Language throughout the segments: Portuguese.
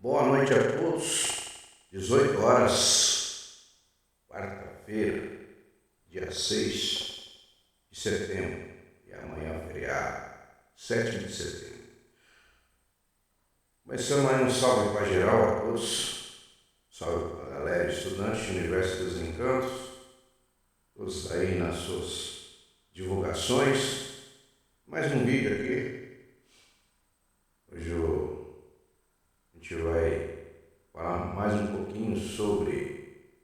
Boa noite a todos. 18 horas, quarta-feira, dia 6 de setembro. E amanhã é feriado, 7 de setembro. Começando aí um salve para geral a todos. Salve para a galera, estudante do Universo dos Encantos. Todos aí nas suas divulgações. Mais um vídeo aqui. Hoje a gente vai falar mais um pouquinho sobre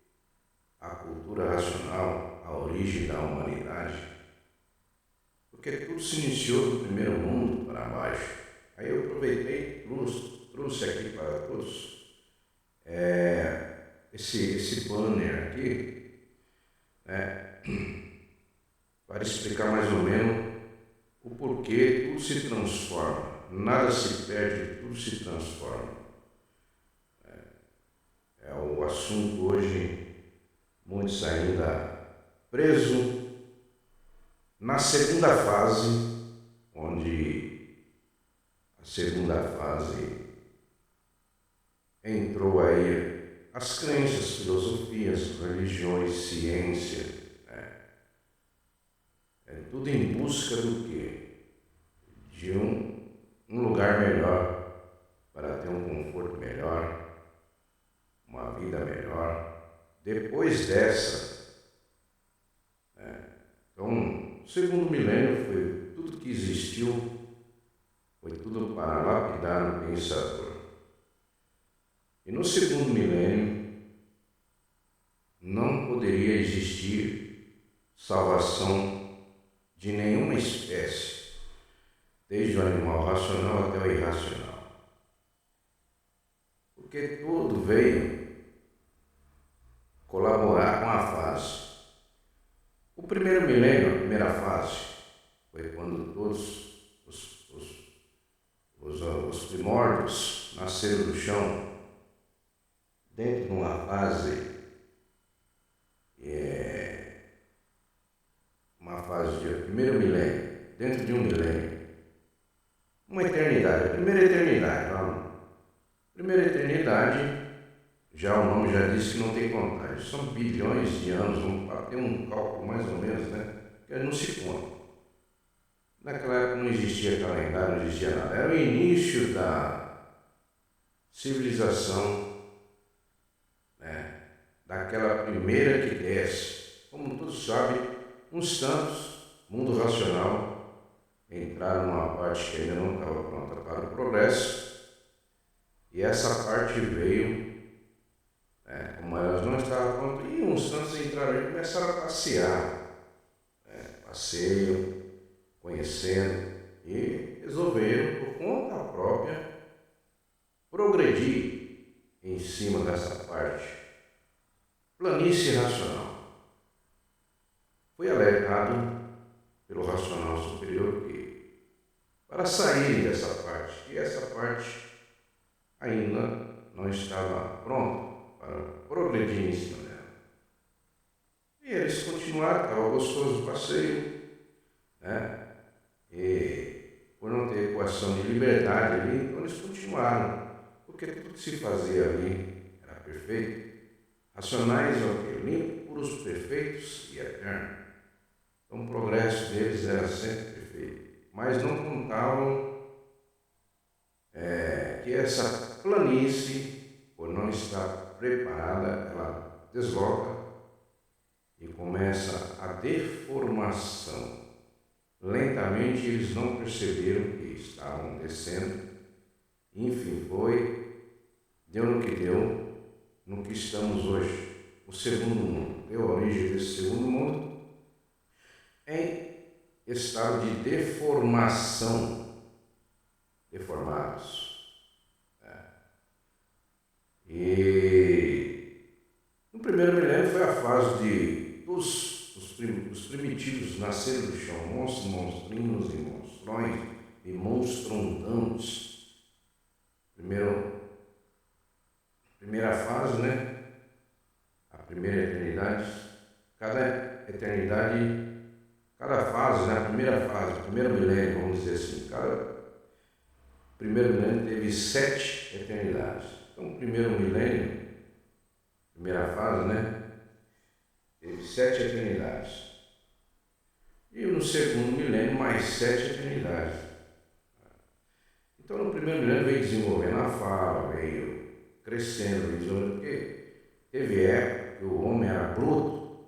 a cultura racional, a origem da humanidade, porque tudo se iniciou do primeiro mundo para baixo. Aí eu aproveitei e trouxe aqui para todos esse banner aqui, né, para explicar mais ou menos o porquê tudo se transforma, nada se perde, tudo se transforma. É o assunto hoje, muitos ainda presos na segunda fase, onde a segunda fase entrou aí as crenças, filosofias, religiões, ciência, né? É tudo em busca do quê? De um lugar melhor, para ter um conforto melhor, uma vida melhor, depois dessa. Então, o segundo milênio foi tudo que existiu, foi tudo para lapidar o pensador. E no segundo milênio, não poderia existir salvação de nenhuma espécie, desde o animal racional até o irracional. Porque tudo veio colaborar com a fase. O primeiro milênio, a primeira fase, foi quando todos os primórdios nasceram do chão, dentro de uma fase, uma fase de primeiro milênio, dentro de um milênio, uma eternidade, a primeira eternidade, não? Primeira eternidade, já o nome já diz que não tem contagem, são bilhões de anos, vamos bater um cálculo mais ou menos, né? Que não se conta. Naquela época não existia calendário, não existia nada, era o início da civilização, né? Daquela primeira que desce. Como todos sabem, uns tantos, mundo racional, entraram numa parte que ainda não estava pronta para o progresso, e essa parte veio, como elas não estavam prontas, e uns tantos entraram e começaram a passear, passeio, conhecendo, e resolveram, por conta própria, progredir em cima dessa parte. Planície racional. Foi alertado pelo racional superior que, para sair dessa parte, e essa parte ainda não estava pronta para progredir em cima dela. E eles continuaram, estava gostoso o passeio, né? E por não ter equação de liberdade ali, então eles continuaram, porque tudo que se fazia ali era perfeito. Racionais é o quê? Limpo, puros, perfeitos e eternos. Então o progresso deles era sempre perfeito. Mas não contavam que essa planície, por não estar preparada, ela desloca e começa a deformação. Lentamente eles não perceberam que estavam descendo. Enfim, deu no que deu, no que estamos hoje. O segundo mundo deu origem desse segundo mundo em estado de deformação, deformados. E no primeiro milênio foi a fase de os primitivos nasceram do chão, monstros, monstrinhos e monstrões e monstrondantes. Primeira fase, né? A primeira eternidade. Cada fase, né? A primeira fase, o primeiro milênio, vamos dizer assim, cada primeiro milênio teve 7 eternidades. Então, o primeiro milênio, primeira fase, né? Teve 7 eternidades. E no segundo milênio, mais 7 eternidades. Então, no primeiro milênio, veio desenvolvendo a fala, veio crescendo, porque teve época que o homem era bruto,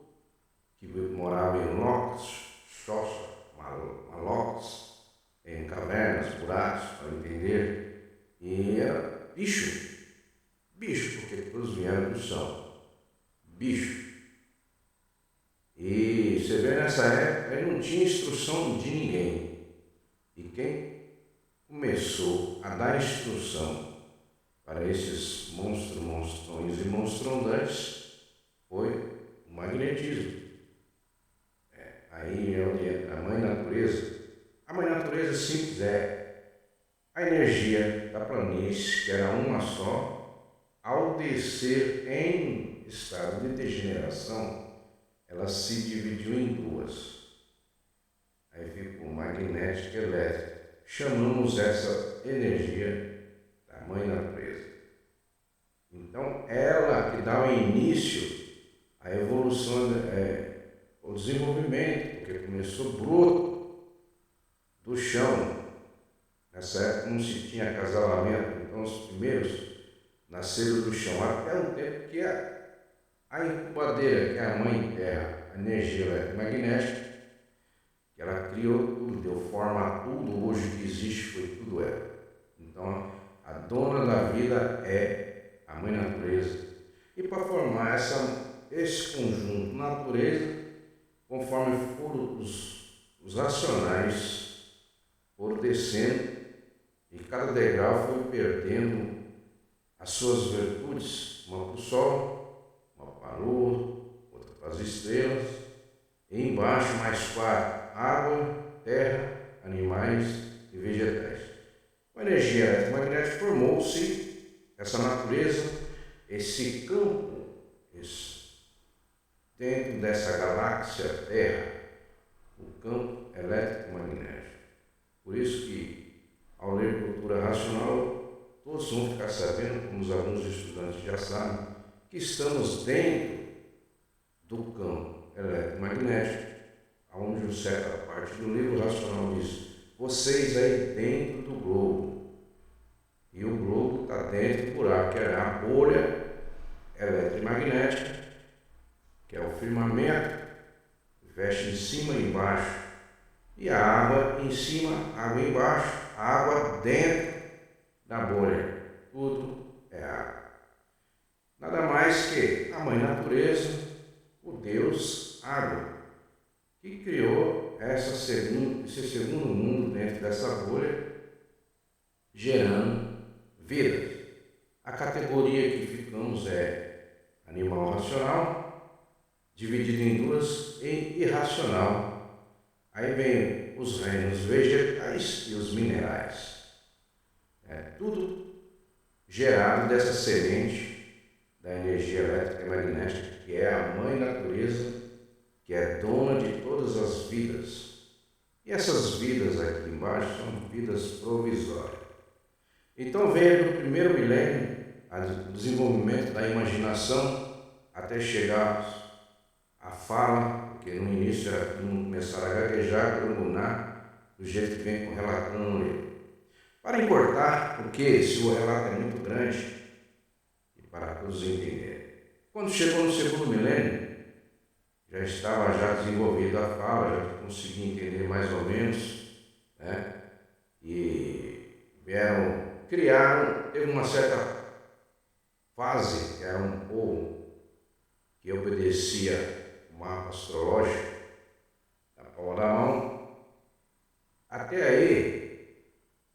que morava em locos, xoxa, malocos, em cavernas, buracos, para entender, e era bicho, porque todos vieram do chão, bicho. E você vê nessa época, aí não tinha instrução de ninguém. E quem começou a dar instrução para esses monstrões e monstrondantes foi o magnetismo. Aí é onde entra a mãe natureza. A mãe natureza simples é a energia da planície, que era uma só, ao descer em estado de degeneração, ela se dividiu em duas. Aí ficou magnética e elétrica. Chamamos essa energia da mãe natureza. Então, ela que dá o início à evolução, o desenvolvimento, porque começou bruto, do chão. Nessa época não se tinha acasalamento, então os primeiros nasceram do chão, até o tempo que a incubadeira, que é a mãe terra, a energia eletromagnética, que ela criou tudo, deu forma a tudo, hoje que existe foi tudo ela. Então, a dona da vida é a mãe natureza. E para formar esse conjunto natureza, conforme foram os racionais, foram descendo, e cada degrau foi perdendo as suas virtudes, uma para o sol, uma para a lua, outra para as estrelas, e embaixo mais 4, água, terra, animais e vegetais. Com a energia eletromagnética formou-se essa natureza, esse campo, dentro dessa galáxia Terra, o campo eletromagnético. Por isso que, ao ler cultura racional, todos vão ficar sabendo, como os alunos e estudantes já sabem, que estamos dentro do campo eletromagnético, onde certa parte do livro racional diz: vocês aí dentro do globo, e o globo está dentro do buraco, que é a bolha eletromagnética, que é o firmamento, veste em cima e embaixo, e a água em cima, água embaixo, água dentro da bolha. Tudo é água. Nada mais que a mãe natureza, o Deus água, que criou esse segundo mundo dentro dessa bolha, gerando vida. A categoria que ficamos é animal racional, dividido em duas, e irracional. Aí vem os reinos vegetais e os minerais. Tudo gerado dessa semente da energia elétrica e magnética, que é a mãe natureza, que é dona de todas as vidas. E essas vidas aqui embaixo são vidas provisórias. Então veio do primeiro milênio o desenvolvimento da imaginação até chegar à fala, porque no início era todo mundo começar a gaguejar, grunar, do jeito que vem relatando no livro. Para encurtar, porque se o relato é muito grande, e para todos entenderem, quando chegou no segundo milênio, já estava desenvolvida a fala, já conseguia entender mais ou menos, né? E criaram uma certa fase, que era um povo que obedecia o mapa astrológico da palma da mão. Até aí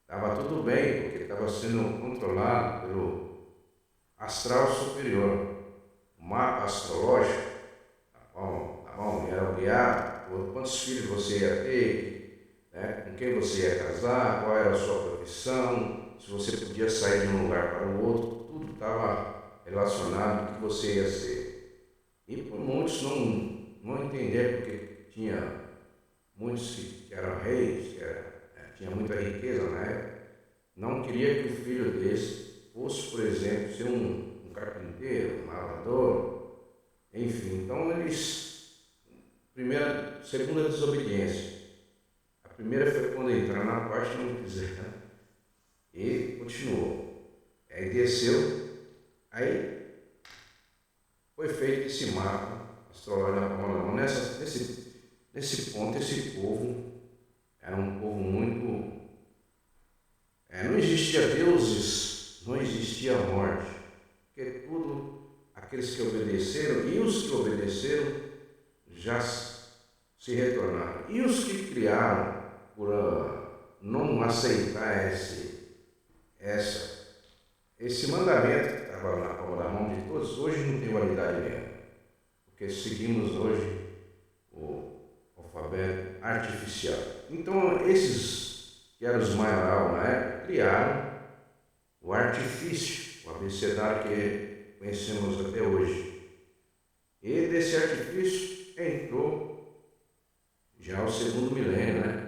estava tudo bem, porque estava sendo controlado pelo astral superior. O mapa astrológico da palma da mão era guiar quantos filhos você ia ter, né? Com quem você ia casar, qual era a sua profissão, se você podia sair de um lugar para o outro, tudo estava relacionado ao que você ia ser. E por muitos não entender, porque tinha muitos que eram reis, tinha muita riqueza na época, não queria que o filho desse fosse, por exemplo, ser um carpinteiro, um lavrador, enfim. Então eles, segunda desobediência. A primeira foi quando entraram na parte não quiseram e continuou. Aí desceu, aí foi feito esse mapa astrológico na palma da mão. Nesse ponto, esse povo era um povo muito... não existia deuses, não existia morte, porque tudo, aqueles que obedeceram e os que obedeceram já se retornaram. E os que criaram por não aceitar esse mandamento que estava na palma da mão de todos, hoje não tem validade nenhuma, porque seguimos hoje o alfabeto artificial. Então, esses que eram os maioral na época, criaram o artifício, o abecedário que conhecemos até hoje. E desse artifício entrou já o segundo milênio,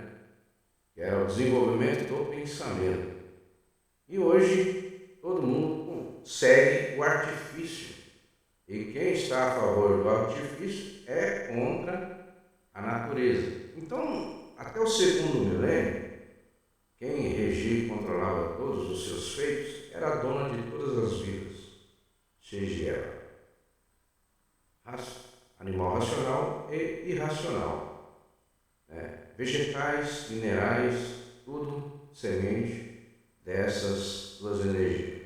que era o desenvolvimento do pensamento. E hoje todo mundo segue o artifício. E quem está a favor do artifício é contra a natureza. Então, até o segundo milênio, quem regia e controlava todos os seus feitos era a dona de todas as vidas, seja ela animal racional e irracional, vegetais, minerais, tudo semente dessas duas energias.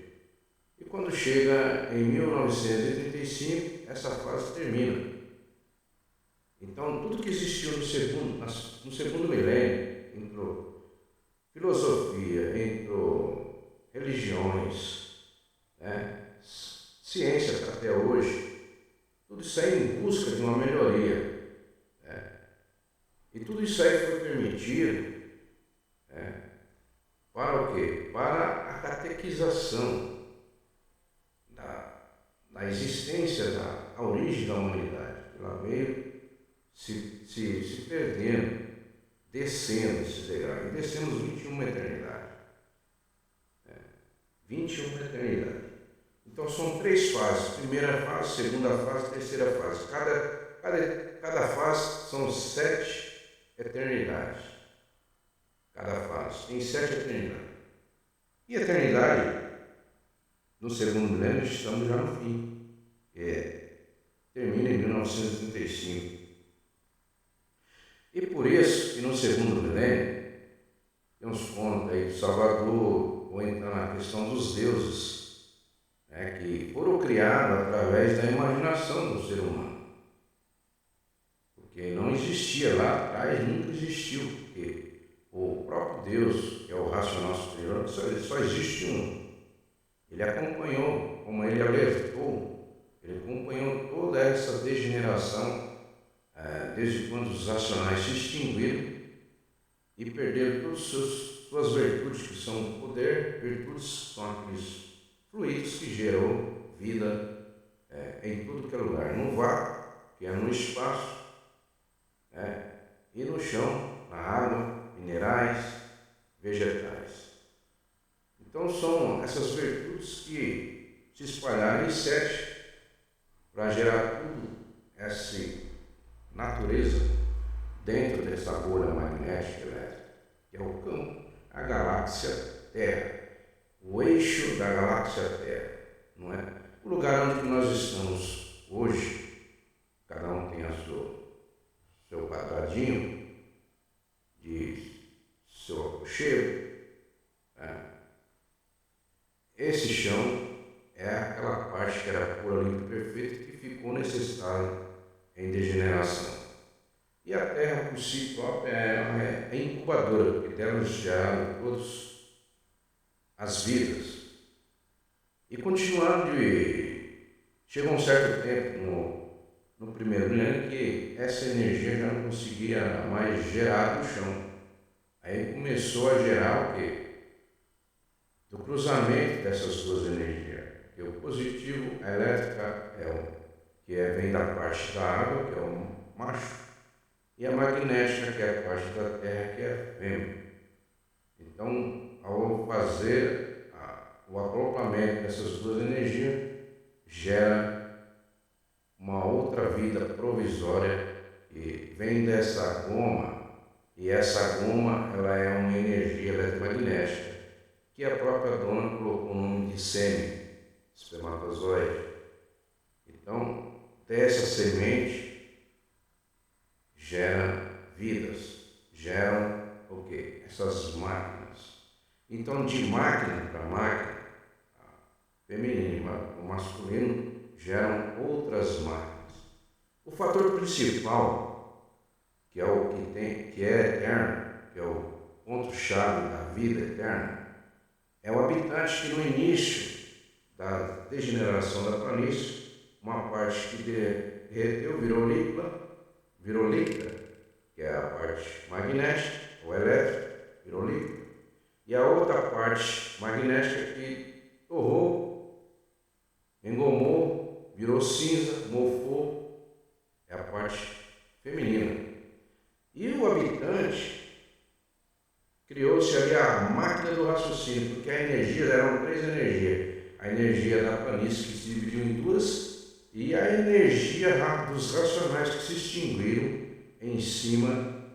E quando chega em 1935, essa fase termina. Então, tudo que existiu no segundo milênio, entrou filosofia, entrou religiões, ciência até hoje, tudo isso aí em busca de uma melhoria. E tudo isso aí foi permitido para o quê? Para a catequização da existência, da origem da humanidade. Ela veio se perdendo, descendo esse degrau. E descemos 21 eternidades. 21 eternidades. Então são 3 fases. Primeira fase, segunda fase, terceira fase. Cada fase são 7 eternidades. Cada fase tem 7 eternidades. E a eternidade, no segundo milênio, estamos já no fim. Termina em 1935. E por isso que no segundo milênio, tem uns pontos aí do Salvador, ou então na questão dos deuses, que foram criados através da imaginação do ser humano. Porque não existia lá atrás, nunca existiu, porque o próprio Deus, que é o racional superior, só existe um. Ele acompanhou, como ele alertou, ele acompanhou toda essa degeneração, desde quando os racionais se extinguiram e perderam todas suas virtudes, que são o poder. Virtudes são aqueles fluidos que gerou vida em tudo que é lugar, no vácuo, que é no espaço, e no chão, na água, minerais, vegetais. Então são essas virtudes que se espalharam em 7 para gerar tudo essa natureza dentro dessa bolha magnética elétrica, que é o campo, a galáxia Terra, o eixo da galáxia Terra, não é? O lugar onde nós estamos hoje, cada um tem seu quadradinho de seu aconchego. Esse chão é aquela parte que era pura, limpa e perfeita, que ficou nesse estado em degeneração. E a Terra por si própria é incubadora, porque dela geraram todas as vidas. E continuando, chegou um certo tempo no primeiro milênio que essa energia já não conseguia mais gerar no chão. Aí começou a gerar o quê? Do cruzamento dessas duas energias, que é o positivo, a elétrica que vem da parte da água, que é o macho, e a magnética, que é a parte da terra, que é a fêmea. Então, ao fazer o acoplamento dessas duas energias gera uma outra vida provisória que vem dessa goma, e essa goma ela é uma energia eletromagnética que a própria dona colocou o nome de sêmen, espermatozoide. Então, dessa semente gera vidas, geram o quê? Essas máquinas. Então, de máquina para máquina, feminino e masculino geram outras máquinas. O fator principal, que é o que é eterno, que é o ponto-chave da vida eterna, é o habitante que no início da degeneração da planície, uma parte que derreteu, virou líquida, que é a parte magnética ou elétrica, virou líquida, e a outra parte magnética que torrou, engomou, virou cinza, mofou, é a parte feminina. E o habitante criou-se ali a máquina do raciocínio, porque a energia, eram três energias. A energia da planície que se dividiu em duas e a energia dos racionais que se extinguiram em cima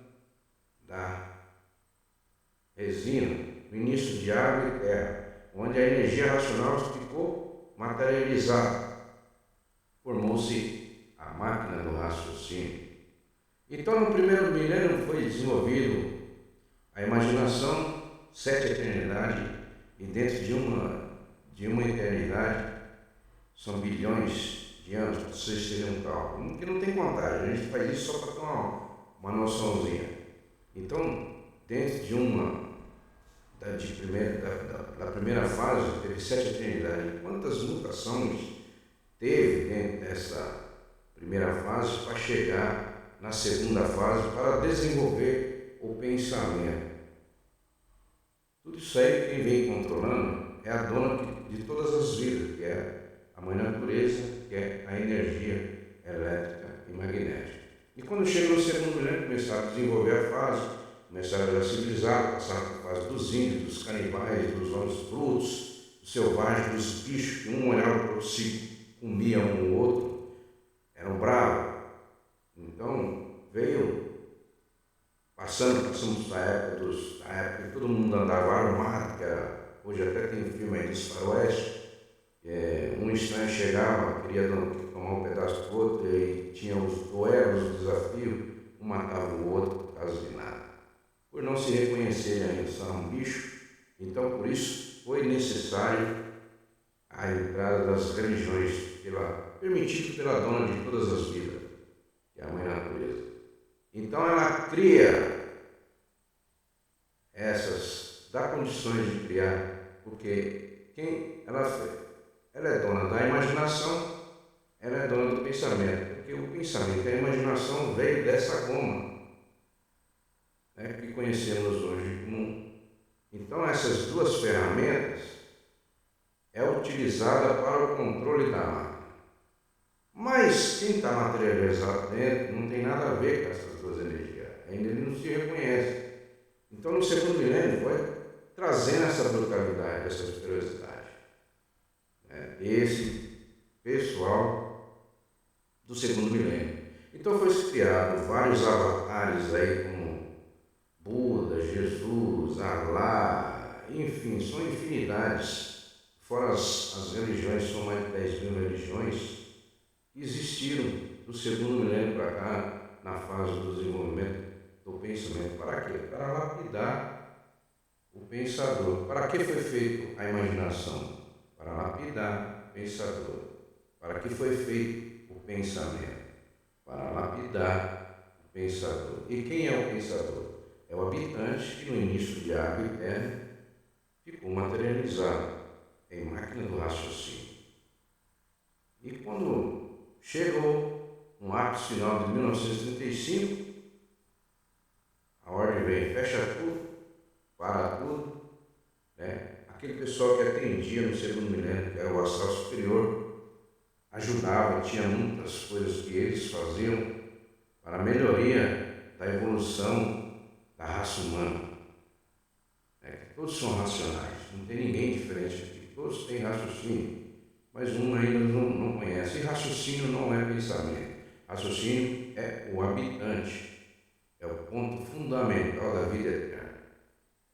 da resina, no início de água e terra, onde a energia racional ficou materializada. Formou-se a máquina do raciocínio. Então, no primeiro milênio foi desenvolvido a imaginação, 7 eternidades, e dentro de uma eternidade são bilhões de anos, para vocês terem um cálculo, que não tem contagem, a gente faz isso só para ter uma noçãozinha. Então, dentro da primeira fase, teve 7 eternidades. Quantas mutações teve dentro dessa primeira fase para chegar na segunda fase para desenvolver o pensamento? Tudo isso aí, quem vem controlando é a dona de todas as vidas, que é a mãe natureza, que é a energia elétrica e magnética. E quando chega no segundo milênio, começaram a desenvolver a fase, começaram a civilizar, passaram por fase dos índios, dos canibais, dos homens brutos, dos selvagens, dos bichos, que um olhava para o outro, se comia um ou outro, eram bravos. Então, passamos da época que todo mundo andava armado, que era, hoje até tem um filme aí dos faroeste, um estranho chegava, queria tomar um pedaço do outro, e tinha os duelos, os desafios, um matava o outro por causa de nada. Por não se reconhecerem ainda, só um bicho, então por isso foi necessário a entrada das religiões, permitido pela dona de todas as vidas, que é a mãe natureza. Então ela cria dá condições de criar, porque ela é dona da imaginação, ela é dona do pensamento, porque o pensamento e a imaginação veio dessa goma, que conhecemos hoje como. Então essas duas ferramentas é utilizada para o controle da máquina. Mas quem está materializado dentro não tem nada a ver com essas duas energias, ainda ele não se reconhece. Então no segundo milênio foi trazendo essa brutalidade, essa ferocidade. Esse pessoal do segundo milênio. Então foi criado vários avatares aí, como Buda, Jesus, Alá, enfim, são infinidades. Fora as religiões, são mais de 10.000 religiões que existiram do segundo milênio para cá, na fase do desenvolvimento do pensamento. Para quê? Para lapidar o pensador. Para que foi feita a imaginação? Para lapidar o pensador. Para que foi feito o pensamento? Para lapidar o pensador. E quem é o pensador? É o habitante que no início de água e terra ficou materializado em máquina do raciocínio. E quando chegou no ápice final de 1935, a ordem veio, fecha tudo, para tudo, Aquele pessoal que atendia no segundo milênio, que era o astral superior, ajudava, tinha muitas coisas que eles faziam para a melhoria da evolução da raça humana. Todos são racionais, não tem ninguém diferente aqui. todos têm raciocínio, mas um ainda não conhece. E raciocínio não é pensamento. Raciocínio é o habitante, é o ponto fundamental da vida eterna.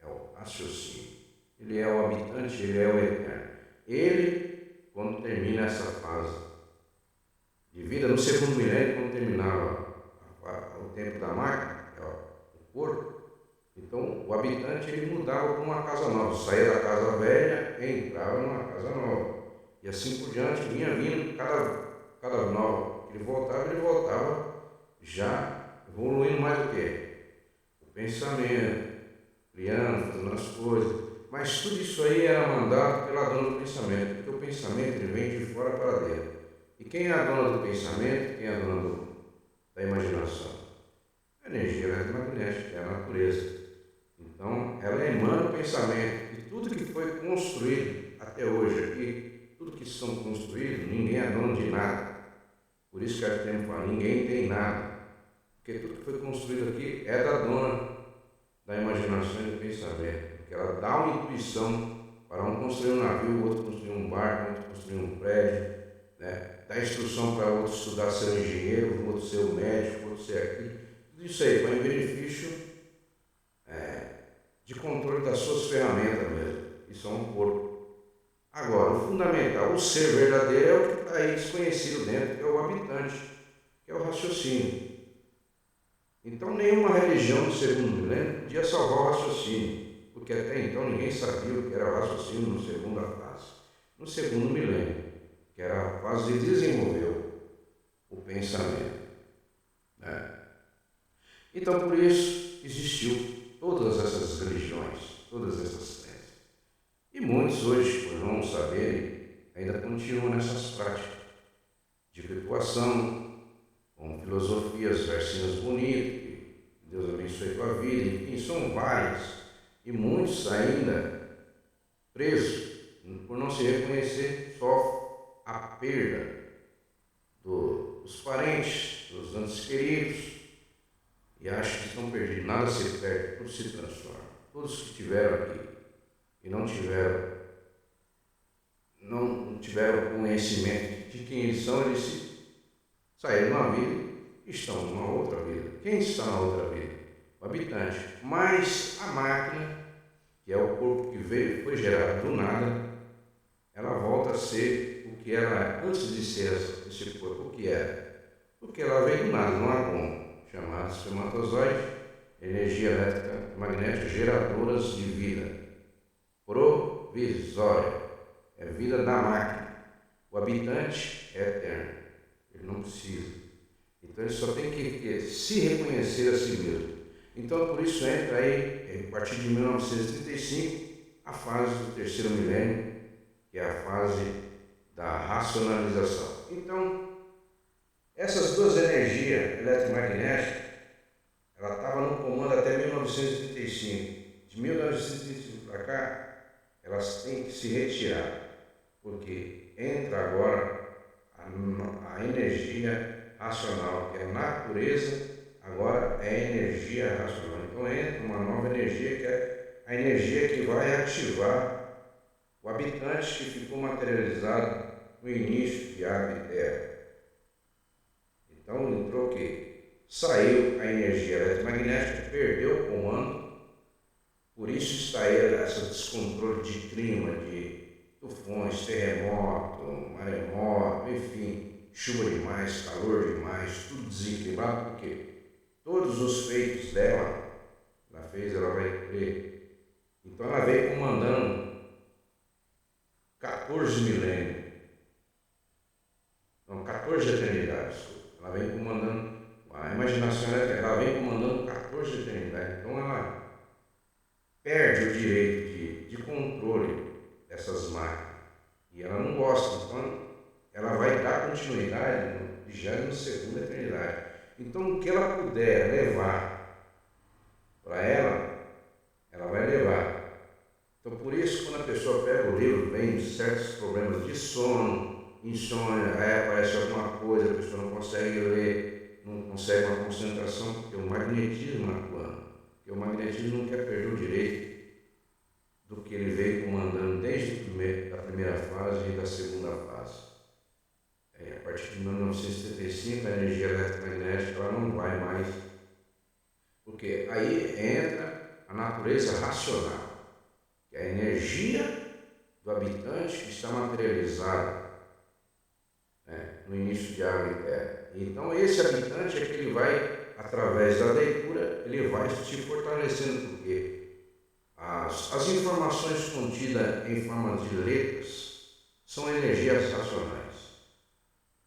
É o raciocínio. Ele é o habitante, ele é o eterno. Ele, quando termina essa fase de vida, no segundo milênio, quando terminava o tempo da máquina, que é o corpo, então o habitante ele mudava para uma casa nova, saía da casa velha e entrava numa casa nova. E assim por diante, vinha vindo, cada nova que ele voltava já evoluindo mais o quê? O pensamento, criando, fazendo as coisas. Mas tudo isso aí era mandado pela dona do pensamento, porque o pensamento ele vem de fora para dentro. E quem é a dona do pensamento? Quem é a dona da imaginação? A energia eletromagnética, que é a natureza. Então, ela emana o pensamento. E tudo que foi construído até hoje aqui, tudo que estão construídos, ninguém é dono de nada. Por isso que a gente fala, ninguém tem nada. Porque tudo que foi construído aqui é da dona da imaginação e do pensamento. Porque ela dá uma intuição para um construir um navio, o outro construir um barco, o outro construir um prédio, né? Dá instrução para o outro estudar ser um engenheiro, o outro ser um médico, o outro ser aquilo. Tudo isso aí vai em benefício de controle das suas ferramentas mesmo. Isso é um corpo. Agora, o fundamental, o ser verdadeiro é o que está aí desconhecido dentro, que é o habitante, que é o raciocínio. Então, nenhuma religião do segundo milênio podia salvar o raciocínio, porque até então ninguém sabia o que era o raciocínio no segunda fase. No segundo milênio, que era a fase de desenvolver o pensamento, né? Então, por isso, existiu todas essas religiões, todas essas crenças. E muitos hoje, por não saberem, ainda continuam nessas práticas de rituação, com filosofias, versinhos bonitos, que Deus abençoe tua vida, enfim, são várias. E muitos ainda presos, por não se reconhecer, sofrem a perda dos parentes, dos entes queridos, e acham que estão perdidos. Nada se perde, tudo se transforma. Todos que estiveram aqui e não tiveram conhecimento de quem eles são, eles saíram de uma vida e estão numa outra vida. Quem está na outra vida? O habitante. Mas a máquina, que é o corpo que foi gerado do nada, ela volta a ser o que era antes de ser esse corpo. O que era? Porque ela veio do nada, não há como. Chamado espermatozoide, energia elétrica magnética, geradoras de vida provisória. É vida da máquina. O habitante é eterno. Ele não precisa. Então ele só tem que se reconhecer a si mesmo. Então por isso entra aí, a partir de 1935, a fase do terceiro milênio, que é a fase da racionalização. Então, essas duas energias eletromagnéticas, ela estava no comando até 1935. De 1935 para cá, elas têm que se retirar, porque entra agora a energia racional, que é a natureza, agora é energia racional. Então entra uma nova energia, que é a energia que vai ativar o habitante que ficou materializado no início de água e terra. Então entrou o quê? Saiu a energia eletromagnética, perdeu o comando, por isso está aí esse descontrole de clima, de tufões, terremoto, maremoto, enfim, chuva demais, calor demais, tudo desequilibrado, porque todos os feitos dela, ela fez, ela vai crer. Então ela veio comandando 14 milênios, não, 14 eternidades. Ela vem comandando, a imaginação elétrica, ela vem comandando 14 eternidades. Então ela perde o direito de controle dessas máquinas. E ela não gosta, então ela vai dar continuidade no 22ª eternidade. Então o que ela puder levar para ela vai levar. Então por isso, quando a pessoa pega o livro, vem certos problemas de sono, insônia, aí aparece alguma coisa, a pessoa não consegue ler, não consegue uma concentração, porque o magnetismo atuando. Porque o magnetismo não quer perder o direito do que ele veio comandando desde a primeira fase e da segunda fase. A partir de 1975, a energia eletromagnética ela não vai mais, porque aí entra a natureza racional, que é a energia do habitante que está materializado, né, no início de água e terra. Então esse habitante é que ele vai, através da leitura, ele vai se fortalecendo, porque as informações contidas em forma de letras são energias racionais.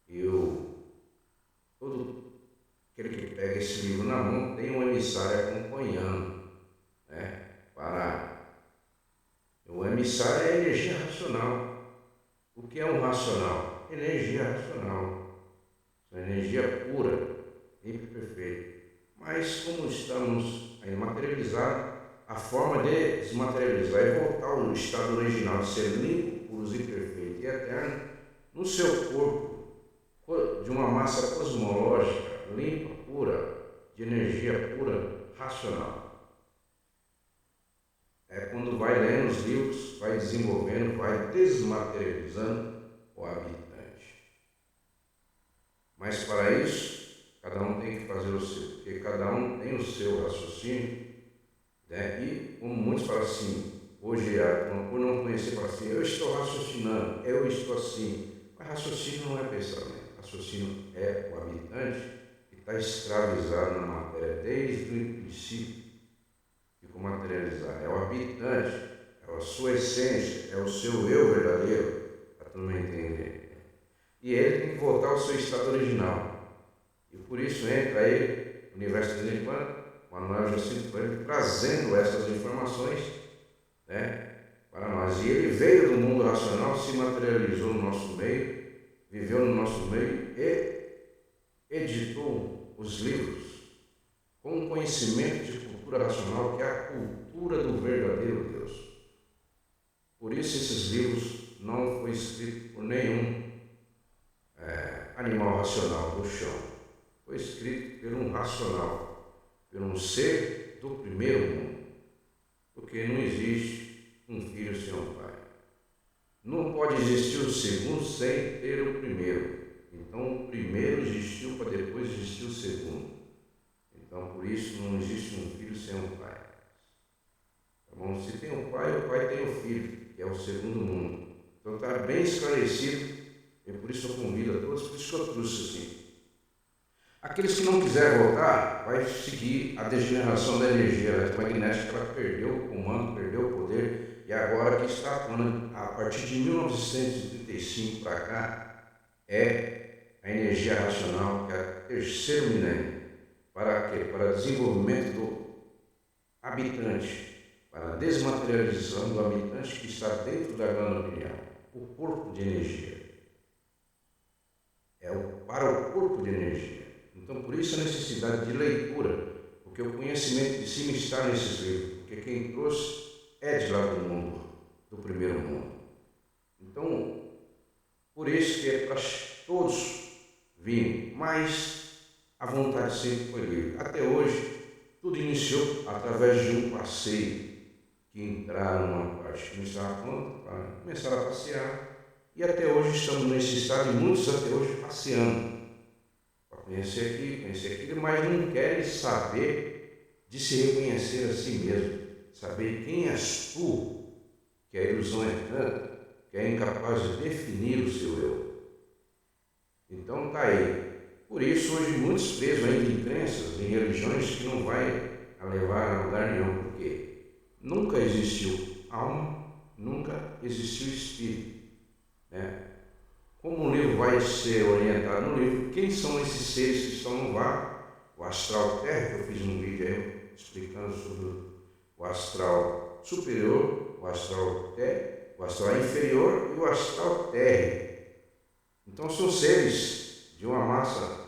E todo aquele que pega esse livro na mão tem um emissário acompanhando, né? O emissário é energia racional. O que é um racional? Energia racional. É energia pura e perfeita. Mas como estamos ainda materializados, a forma de desmaterializar é voltar ao estado original de ser limpo, puro e perfeito e eterno no seu corpo, de uma massa cosmológica, limpa, pura, de energia pura, racional. É quando vai lendo os livros, vai desenvolvendo, vai desmaterializando o habitante. Mas para isso, cada um tem que fazer o seu, porque cada um tem o seu raciocínio, né? E como muitos falam assim, hoje, por não conhecer, falam assim, eu estou raciocinando, eu estou assim. Mas raciocínio não é pensamento. Raciocínio é o habitante que está escravizado na matéria desde o princípio, ficou materializado. É o habitante, é a sua essência, é o seu eu verdadeiro, para tu não entender. E ele tem que voltar ao seu estado original. E por isso entra aí, o universo de quando, Manuel Jacinto Coelho, trazendo essas informações, né, para nós. E ele veio do mundo racional, se materializou no nosso meio, viveu no nosso meio e editou os livros com um conhecimento de cultura racional, que é a cultura do verdadeiro Deus. Por isso esses livros não foram escritos por nenhum animal racional do chão. Foi escrito por um racional, por um ser do primeiro mundo. Porque não existe um filho sem um pai. Não pode existir o segundo sem ter o primeiro. Então o primeiro existiu para depois existir o segundo. Então por isso não existe um filho sem um pai. Tá bom? Se tem um pai, o pai tem o filho, que é o segundo mundo. Então está bem esclarecido, e por isso eu convido a todos, por isso que eu trouxe assim. Aqueles que não quiserem voltar, vai seguir a degeneração da energia eletromagnética, ela perdeu o comando, perdeu o poder, e agora que está atuando, a partir de 1935 para cá, é a energia racional, que é o terceiro milênio. Para quê? Para desenvolvimento do habitante, para a desmaterialização do habitante que está dentro da glândula pineal, o corpo de energia. Para o corpo de energia. Então, por isso a necessidade de leitura, porque o conhecimento de cima está nesses livros, porque quem trouxe é de lá do mundo, do primeiro mundo. Então, por isso que é para todos virem, mas a vontade sempre foi livre. Até hoje, tudo iniciou através de um passeio, que entraram numa parte que não estava pronta, começaram a passear, e até hoje estamos nesse estado, e muitos até hoje passeando, para conhecer aqui, conhecer aquilo, mas não querem saber de se reconhecer a si mesmo, saber quem és tu, que a ilusão é tanta, que é incapaz de definir o seu eu. Então está aí. Por isso hoje muitos presos ainda em crenças, em religiões que não vai levar a lugar nenhum, porque nunca existiu alma, nunca existiu espírito, né? Como o livro vai ser orientado no livro, quem são esses seres que estão no vácuo? O astral terra, que eu fiz um vídeo aí explicando sobre o astral superior, o astral terra, o astral inferior e o astral terra. Então são seres de uma massa,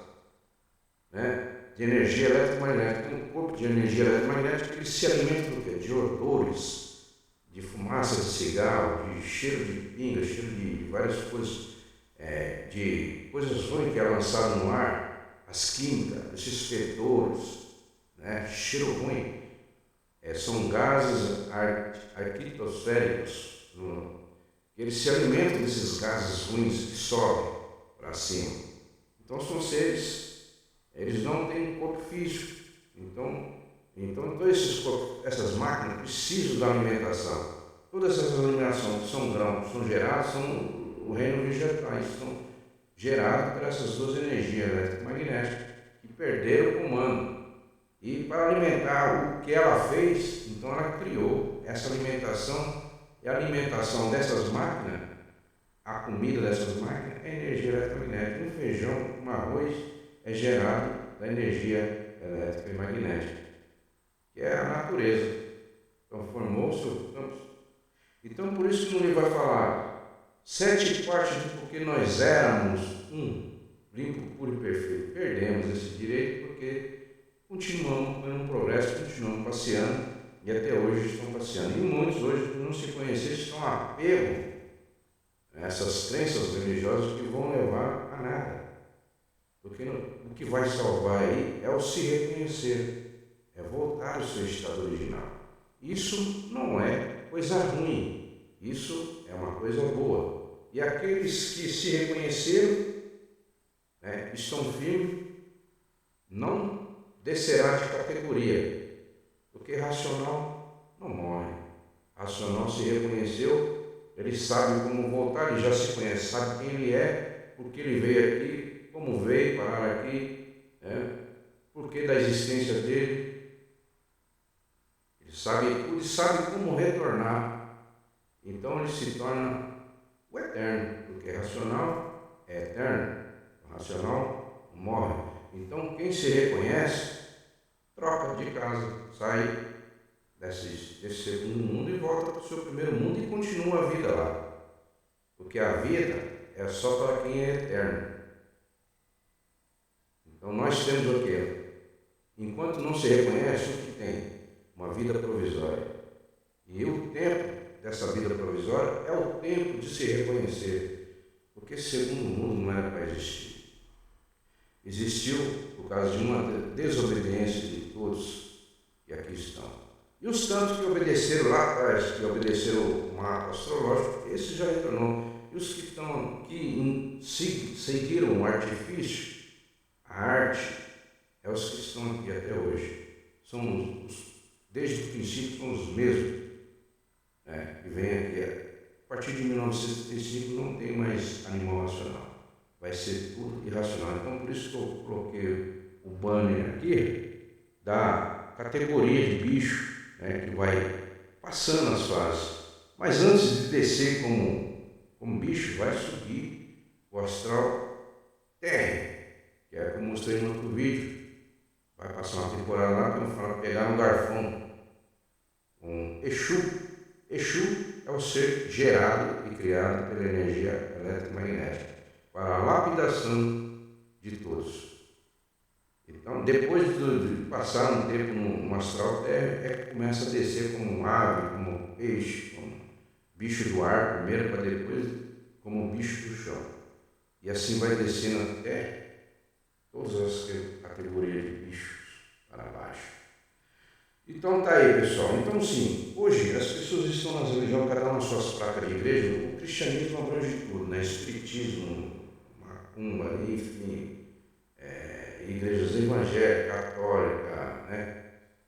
né, de energia eletromagnética, um corpo de energia eletromagnética que se alimenta do quê? De odores, de fumaça de cigarro, de cheiro de pinga, cheiro de várias coisas, de coisas ruins que é lançado no ar, as químicas, esses fedores, né, cheiro ruim. São gases arquitosféricos, eles se alimentam desses gases ruins que sobem para cima. Então são seres, eles não têm um corpo físico. Então essas máquinas precisam da alimentação. Todas essas alimentações que são grãos, que são geradas, são o reino vegetais, são gerados por essas duas energias elétrica e magnética, que perderam o comando. E para alimentar o que ela fez, então ela criou essa alimentação, e a alimentação dessas máquinas, a comida dessas máquinas é energia eletromagnética. Um feijão, um arroz é gerado da energia elétrica e magnética, que é a natureza. Então formou-se o campo. Então por isso que no livro vai falar 7 partes de porque nós éramos limpo, puro e perfeito. Perdemos esse direito porque continuamos com um progresso, continuamos passeando e até hoje estão passeando. E muitos hoje, por não se conhecer, estão apegos a essas crenças religiosas que vão levar a nada. Porque o que vai salvar aí é o se reconhecer, é voltar ao seu estado original. Isso não é coisa ruim, isso é uma coisa boa. E aqueles que se reconheceram, estão firmes, não descerá de categoria, porque racional não morre. Racional se reconheceu, ele sabe como voltar, ele já se conhece, sabe quem ele é, por que ele veio aqui, como veio parar aqui, por que da existência dele. Ele sabe como retornar. Então ele se torna o eterno, porque racional é eterno, o racional morre. Então quem se reconhece, troca de casa, sai desse segundo mundo e volta para o seu primeiro mundo e continua a vida lá. Porque a vida é só para quem é eterno. Então nós temos o quê? Enquanto não se reconhece, o que tem? Uma vida provisória. E o tempo dessa vida provisória é o tempo de se reconhecer. Porque esse segundo mundo não era para existir. Existiu por causa de uma desobediência de todos que aqui estão. E os tantos que obedeceram lá atrás, que obedeceram o mapa astrológico, esse já retornou. E os que estão aqui seguiram o artifício, a arte, é os que estão aqui até hoje. São desde o princípio são os mesmos, que vêm aqui. A partir de 1935 não tem mais animal racional. Vai ser tudo irracional. Então, por isso que eu coloquei o banner aqui da categoria de bicho, que vai passando as fases. Mas antes de descer como bicho, vai subir o astral terra, que é como eu mostrei no outro vídeo. Vai passar uma temporada lá que eu falo pegar um garfão, um Exu. Exu é o ser gerado e criado pela energia eletromagnética para a lapidação de todos. Então, depois de passar um tempo no astral terra, começa a descer como ave, como peixe, como bicho do ar primeiro, para depois como bicho do chão. E assim vai descendo até todas as categorias de bichos para baixo. Então tá aí, pessoal. Então sim, hoje as pessoas estão nas religiões, cada uma nas suas placas de igreja. O cristianismo abrange tudo, espiritismo, macumba, enfim, igrejas evangélicas, católicas,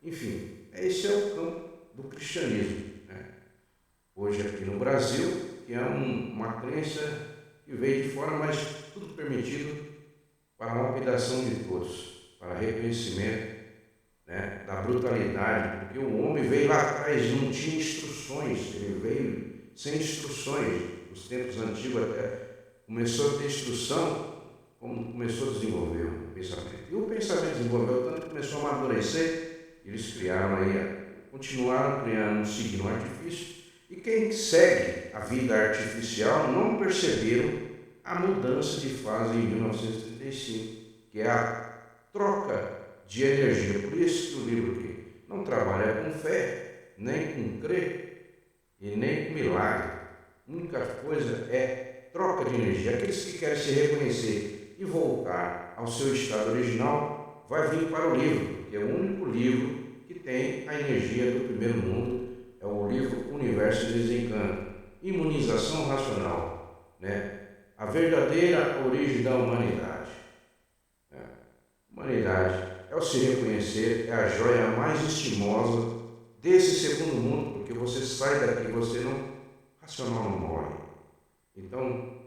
enfim, esse é o campo do cristianismo. Hoje aqui no Brasil, que é uma crença que veio de fora, mas tudo permitido para a lapidação de todos, para reconhecimento da brutalidade, porque o homem veio lá atrás e não tinha instruções, ele veio sem instruções. Nos tempos antigos até começou a ter instrução, como começou a desenvolver o pensamento. E o pensamento desenvolveu tanto que começou a amadurecer, eles criaram aí, continuaram criando um signo artifício, e quem segue a vida artificial não perceberam a mudança de fase em 1935, que é a troca de energia. Por isso que o livro aqui não trabalha com fé, nem com crer e nem com milagre. A única coisa é troca de energia. Aqueles que querem se reconhecer e voltar ao seu estado original, vai vir para o livro, que é o único livro que tem a energia do primeiro mundo, é o livro Universo e Desencanto. Imunização racional, né? A verdadeira origem da humanidade. Né? Humanidade é o se reconhecer, é a joia mais estimosa desse segundo mundo, porque você sai daqui, você não, racional não morre. Então,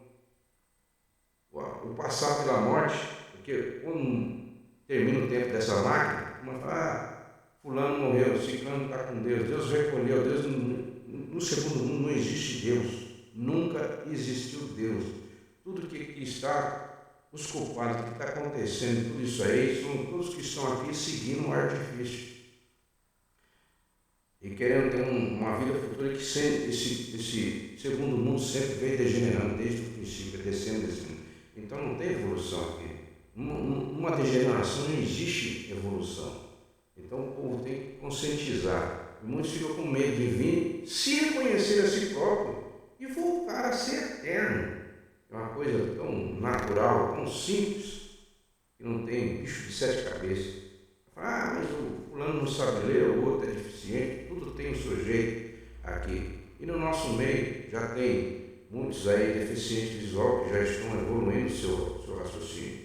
o passar pela morte, porque quando termina o tempo dessa máquina, uma fala, fulano morreu, ciclano está com Deus, Deus recolheu, Deus no segundo mundo não existe Deus, nunca existiu Deus. Tudo que está, os culpados, o que está acontecendo, tudo isso aí, são todos que estão aqui seguindo um artifício. E querendo ter uma vida futura que sempre, esse segundo mundo sempre veio degenerando desde o princípio, descendo. Então não tem evolução aqui. Numa degeneração não existe evolução. Então o povo tem que conscientizar. E muitos ficam com medo de vir, se reconhecer a si próprio e voltar a ser eterno. É uma coisa tão natural, tão simples, que não tem bicho de 7 cabeças. Mas o fulano não sabe ler, o outro é deficiente, tudo tem o seu jeito aqui. E no nosso meio já tem muitos aí deficientes visual que já estão evoluindo o seu raciocínio.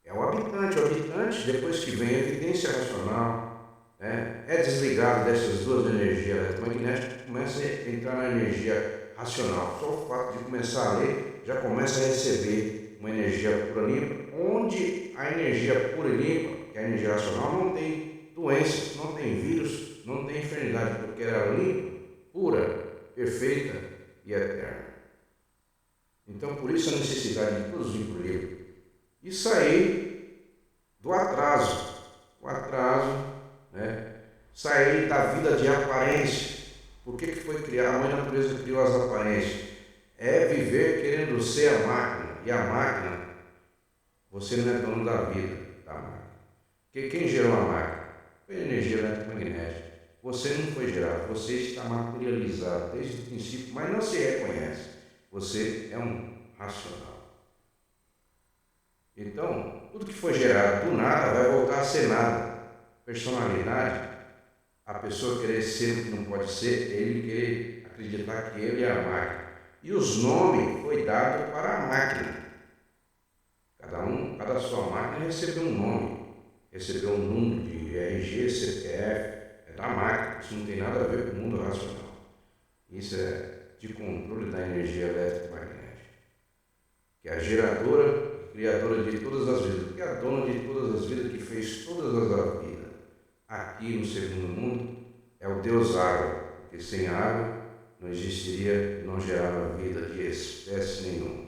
É o habitante, depois que vem a evidência racional, é desligado dessas duas energias eletromagnéticas, começa a entrar na energia racional. Só o fato de começar a ler já começa a receber uma energia pura e limpa, onde a energia pura e limpa, que é a energia racional, não tem doenças, não tem vírus, não tem enfermidade, porque ela é limpa, pura, perfeita e eterna. Então, por isso a necessidade de todos vir para o livro e sair do atraso, sair da vida de aparência. Por que foi criada? A mãe natureza criou as aparências. É viver querendo ser a máquina, e a máquina, você não é dono da vida da máquina. Porque quem gerou a máquina? Foi a energia eletromagnética. Você não foi gerado, você está materializado desde o princípio, mas não se reconhece. Você é um racional. Então, tudo que foi gerado do nada vai voltar a ser nada. Personalidade, a pessoa querer ser o que não pode ser, ele querer acreditar que ele é a máquina. E os nomes foi dado para a máquina. Cada sua máquina recebeu um nome, recebeu um número de RG, CPF, da máquina. Isso não tem nada a ver com o mundo racional. Isso é de controle da energia eletromagnética, que é a geradora, criadora de todas as vidas, que é a dona de todas as vidas, que fez todas as vidas. Aqui no segundo mundo é o Deus água, porque sem água não existiria, não gerava vida de espécie nenhuma.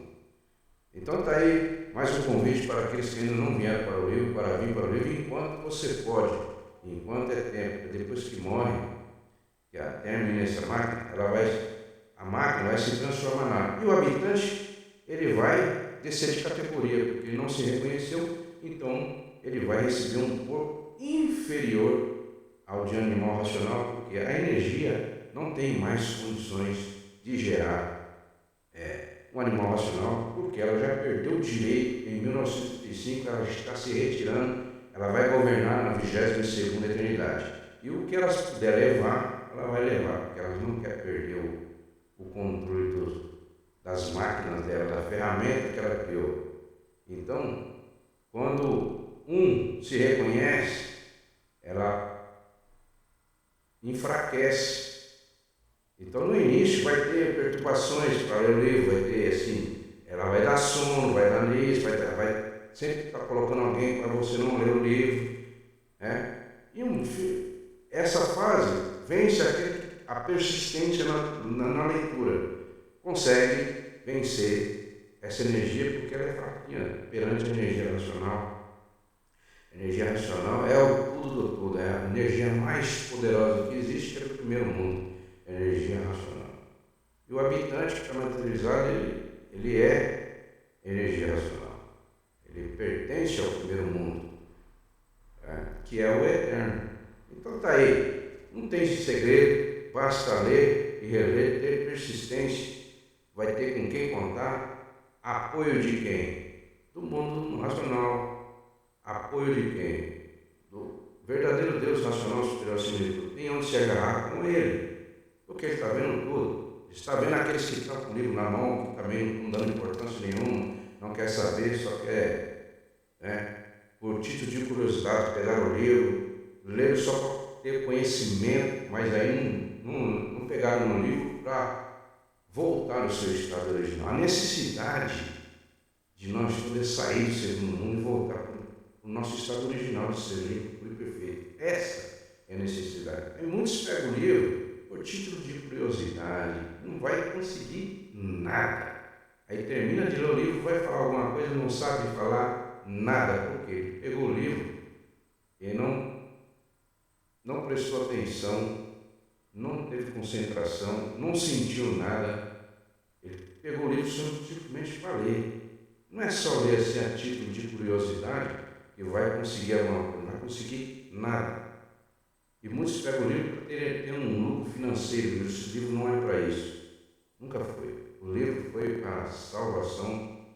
Então está aí mais um convite para aqueles que ainda não vieram para o livro, para vir para o livro enquanto você pode, enquanto é tempo. Depois que morre, que termina essa máquina, a máquina vai se transformar na. E o habitante, ele vai descer de categoria, porque ele não se reconheceu, então ele vai receber um corpo inferior ao de animal racional, porque a energia não tem mais condições de gerar um animal racional, porque ela já perdeu o direito. Em 1935 ela está se retirando, ela vai governar na 22ª eternidade. E o que elas puder levar, ela vai levar, porque elas não querem perder o controle das máquinas dela, da ferramenta que ela criou. Então, quando um se reconhece, ela enfraquece. Então, no início vai ter perturbações para ler o livro, vai ter assim, ela vai dar sono, vai dar nisso, vai sempre estar colocando alguém para você não ler o livro. E essa fase vence a persistência na leitura, consegue vencer essa energia, porque ela é fraquinha perante a energia racional. A energia racional é o tudo do tudo, é a energia mais poderosa que existe, que é do primeiro mundo. Energia racional. E o habitante que está materializado, ele é energia racional. Ele pertence ao primeiro mundo, que é o eterno. Então está aí. Não tem segredo, basta ler e reler, ter persistência. Vai ter com quem contar. Apoio de quem? Do mundo racional. Apoio de quem? Do verdadeiro Deus nacional superior acima de tudo, tem onde se agarrar com Ele, porque Ele está vendo tudo. Está vendo aqueles que estão com o livro na mão, que também não dão importância nenhuma, não quer saber, só quer, por título de curiosidade, pegar o livro, ler só para ter conhecimento, mas aí não pegaram no livro para voltar ao seu estado original. A necessidade de nós poder sair do segundo mundo e voltar para o nosso estado original de ser limpo, puro e perfeito. Essa é a necessidade. Aí muitos pegam o livro por título de curiosidade, não vai conseguir nada. Aí termina de ler o livro, vai falar alguma coisa, não sabe falar nada, porque ele pegou o livro e não prestou atenção, não teve concentração, não sentiu nada. Ele pegou o livro simplesmente para ler. Não é só ler assim a título de curiosidade que vai conseguir alguma coisa, não vai conseguir nada. E muitos pegam o livro para ter um lucro financeiro, esse livro não é para isso. Nunca foi. O livro foi para a salvação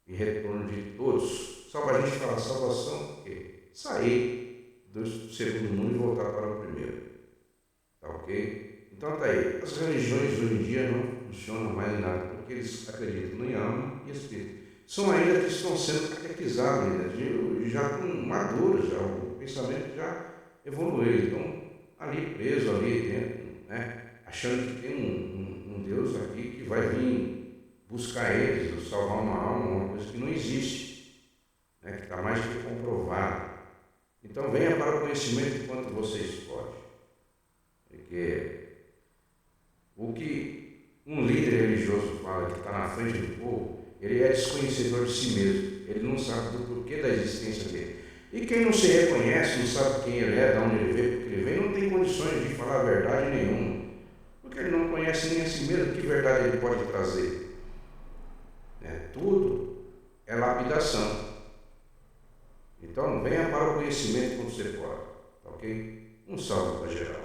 e retorno de todos. Só para a gente falar salvação, porque sair do segundo mundo e voltar para o primeiro. Tá ok? Então tá aí. As religiões hoje em dia não funcionam mais em nada, porque eles acreditam em alma e espírito. São ainda que estão sendo catequizados ainda, já com maduros, já, o pensamento já evoluiu. Então, ali preso, ali dentro, achando que tem um Deus aqui que vai vir buscar eles, ou salvar uma alma, uma coisa que não existe, que está mais que comprovado. Então, venha para o conhecimento enquanto vocês podem. Porque o que um líder religioso fala, que está na frente do povo, ele é desconhecedor de si mesmo, ele não sabe do porquê da existência dele. E quem não se reconhece, não sabe quem ele é, de onde ele veio, porque ele vem, não tem condições de falar verdade nenhuma, porque ele não conhece nem a si mesmo, que verdade ele pode trazer? Tudo é lapidação. Então venha para o conhecimento quando você pode, tá ok? Um salve para geral.